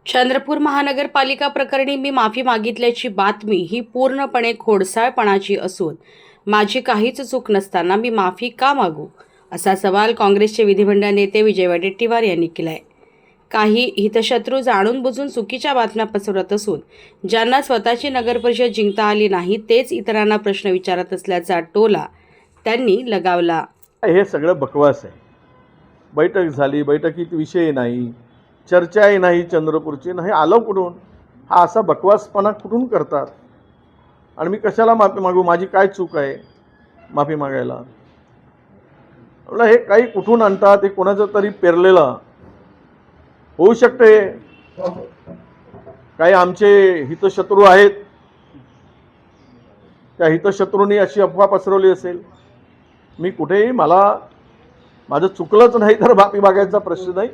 चंद्रपूर महानगरपालिका प्रकरणी मी माफी मागितल्याची बातमी ही पूर्णपणे खोडसाळपणाची असून माझी काहीच चूक नसताना मी माफी का मागू, असा सवाल काँग्रेसचे विधिमंडळ नेते विजय वडेट्टीवार यांनी केला आहे. काही हितशत्रू जाणून बुजून चुकीच्या बातम्या पसरवत असून ज्यांना स्वतःची नगरपरिषद जिंकता आली नाही तेच इतरांना प्रश्न विचारत असल्याचा टोला त्यांनी लगावला. हे सगळं बकवास आहे. बैठक झाली, बैठकीत विषय नाही, चर्चाही नाही, चंद्रपूरची नाही, आलं कुठून? हा असा बकवासपणा कुठून करतात? आणि मी कशाला माफी मागू? माझी काय चूक आहे माफी मागायला? म्हटलं हे काही कुठून आणतात? हे कोणाचं तरी पेरलेलं होऊ शकते. काही आमचे हितशत्रू आहेत, त्या हितशत्रूंनी अशी अफवा पसरवली असेल. मी कुठेही माझं चुकलंच नाही तर माफी मागायचा प्रश्न नाही.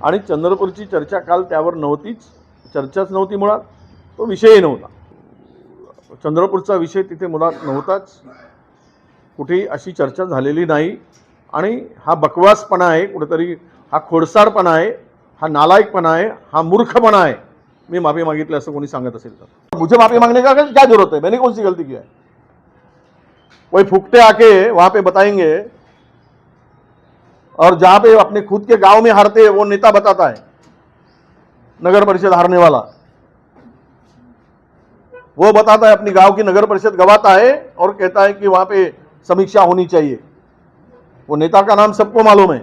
आणि चंद्रपूरची चर्चा काल त्यावर नव्हतीच, चर्चाच नव्हती, मुळात तो विषयही नव्हता. चंद्रपूरचा विषय तिथे मुळात नव्हताच, कुठेही अशी चर्चा झालेली नाही. आणि हा बकवासपणा आहे, कुठेतरी हा खोडसाळपणा आहे, हा नालायकपणा आहे, हा मूर्खपणा आहे. मी माफी मागितली असं कोणी सांगत असेल तर मुझे माफी मांगने का क्या जरूरत है? मैंने कौन सी गलती किया है? कोई फुकटे आके वहां पे बताएंगे, और जहां पे अपने खुद के गांव में हारते हैं वो नेता बताता है नगर परिषद हारने वाला, वो बताता है अपनी गांव की नगर परिषद गवाता है और कहता है कि वहां पे समीक्षा होनी चाहिए. वो नेता का नाम सबको मालूम है.